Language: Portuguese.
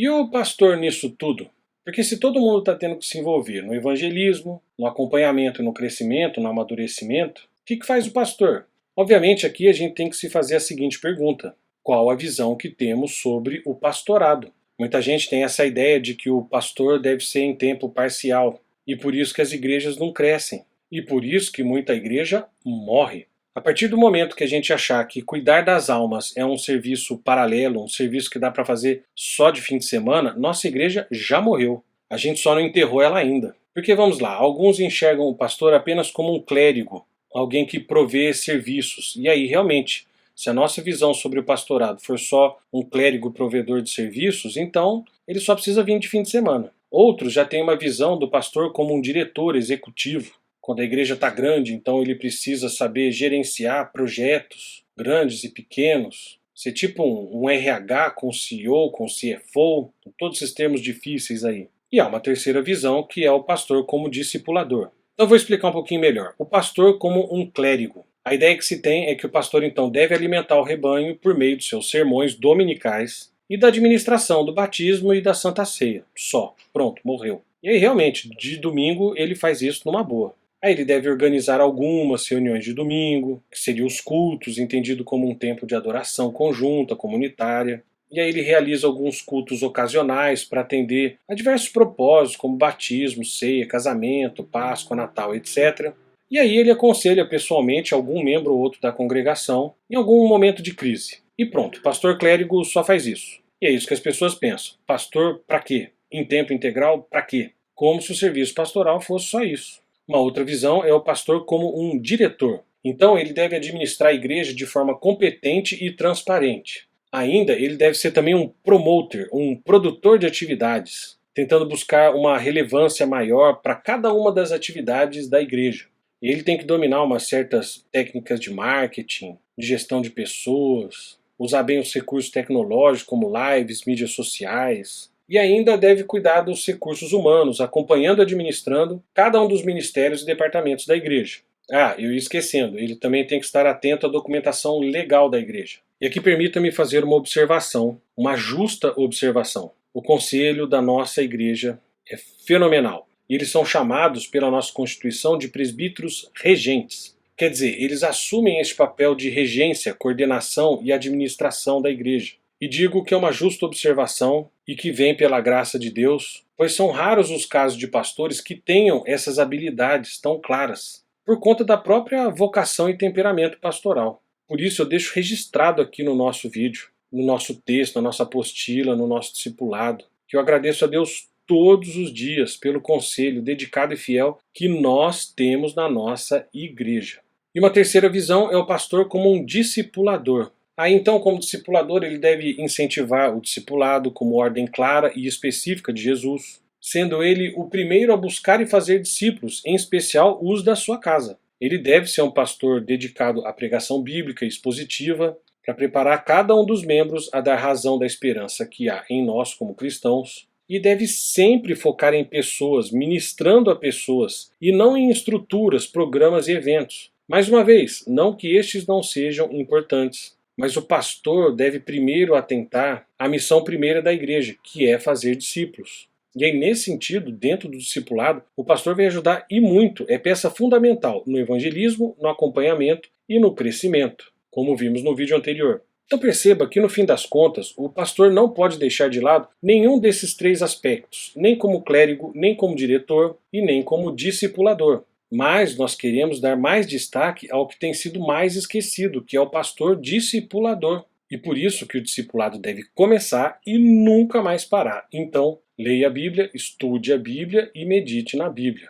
E o pastor nisso tudo? Porque se todo mundo está tendo que se envolver no evangelismo, no acompanhamento e no crescimento, no amadurecimento, o que faz o pastor? Obviamente aqui a gente tem que se fazer a seguinte pergunta: qual a visão que temos sobre o pastorado? Muita gente tem essa ideia de que o pastor deve ser em tempo parcial, e por isso que as igrejas não crescem, e por isso que muita igreja morre. A partir do momento que a gente achar que cuidar das almas é um serviço paralelo, um serviço que dá para fazer só de fim de semana, nossa igreja já morreu. A gente só não enterrou ela ainda. Porque vamos lá, alguns enxergam o pastor apenas como um clérigo, alguém que provê serviços. E aí, realmente, se a nossa visão sobre o pastorado for só um clérigo provedor de serviços, então ele só precisa vir de fim de semana. Outros já têm uma visão do pastor como um diretor executivo. Quando a igreja está grande, então ele precisa saber gerenciar projetos grandes e pequenos. Ser tipo um RH com CEO, com CFO, todos esses termos difíceis aí. E há uma terceira visão, que é o pastor como discipulador. Então eu vou explicar um pouquinho melhor. O pastor como um clérigo. A ideia que se tem é que o pastor então deve alimentar o rebanho por meio dos seus sermões dominicais e da administração do batismo e da Santa Ceia. Só. Pronto, morreu. E aí realmente, de domingo ele faz isso numa boa. Aí ele deve organizar algumas reuniões de domingo, que seriam os cultos, entendido como um tempo de adoração conjunta, comunitária. E aí ele realiza alguns cultos ocasionais para atender a diversos propósitos, como batismo, ceia, casamento, Páscoa, Natal, etc. E aí ele aconselha pessoalmente algum membro ou outro da congregação em algum momento de crise. E pronto, pastor clérigo só faz isso. E é isso que as pessoas pensam. Pastor para quê? Em tempo integral para quê? Como se o serviço pastoral fosse só isso. Uma outra visão é o pastor como um diretor. Então ele deve administrar a igreja de forma competente e transparente. Ainda ele deve ser também um promoter, um produtor de atividades, tentando buscar uma relevância maior para cada uma das atividades da igreja. Ele tem que dominar umas certas técnicas de marketing, de gestão de pessoas, usar bem os recursos tecnológicos como lives, mídias sociais. E ainda deve cuidar dos recursos humanos, acompanhando e administrando cada um dos ministérios e departamentos da igreja. Ah, eu ia esquecendo, ele também tem que estar atento à documentação legal da igreja. E aqui permita-me fazer uma observação, uma justa observação. O conselho da nossa igreja é fenomenal. E eles são chamados pela nossa Constituição de presbíteros regentes. Quer dizer, eles assumem este papel de regência, coordenação e administração da igreja. E digo que é uma justa observação e que vem pela graça de Deus, pois são raros os casos de pastores que tenham essas habilidades tão claras, por conta da própria vocação e temperamento pastoral. Por isso eu deixo registrado aqui no nosso vídeo, no nosso texto, na nossa apostila, no nosso discipulado, que eu agradeço a Deus todos os dias pelo conselho dedicado e fiel que nós temos na nossa igreja. E uma terceira visão é o pastor como um discipulador. Aí então, como discipulador, ele deve incentivar o discipulado como ordem clara e específica de Jesus, sendo ele o primeiro a buscar e fazer discípulos, em especial os da sua casa. Ele deve ser um pastor dedicado à pregação bíblica e expositiva, para preparar cada um dos membros a dar razão da esperança que há em nós como cristãos, e deve sempre focar em pessoas, ministrando a pessoas, e não em estruturas, programas e eventos. Mais uma vez, não que estes não sejam importantes, mas o pastor deve primeiro atentar à missão primeira da igreja, que é fazer discípulos. E aí, nesse sentido, dentro do discipulado, o pastor vai ajudar e muito, é peça fundamental no evangelismo, no acompanhamento e no crescimento, como vimos no vídeo anterior. Então perceba que no fim das contas, o pastor não pode deixar de lado nenhum desses três aspectos, nem como clérigo, nem como diretor e nem como discipulador. Mas nós queremos dar mais destaque ao que tem sido mais esquecido, que é o pastor discipulador. E por isso que o discipulado deve começar e nunca mais parar. Então, leia a Bíblia, estude a Bíblia e medite na Bíblia.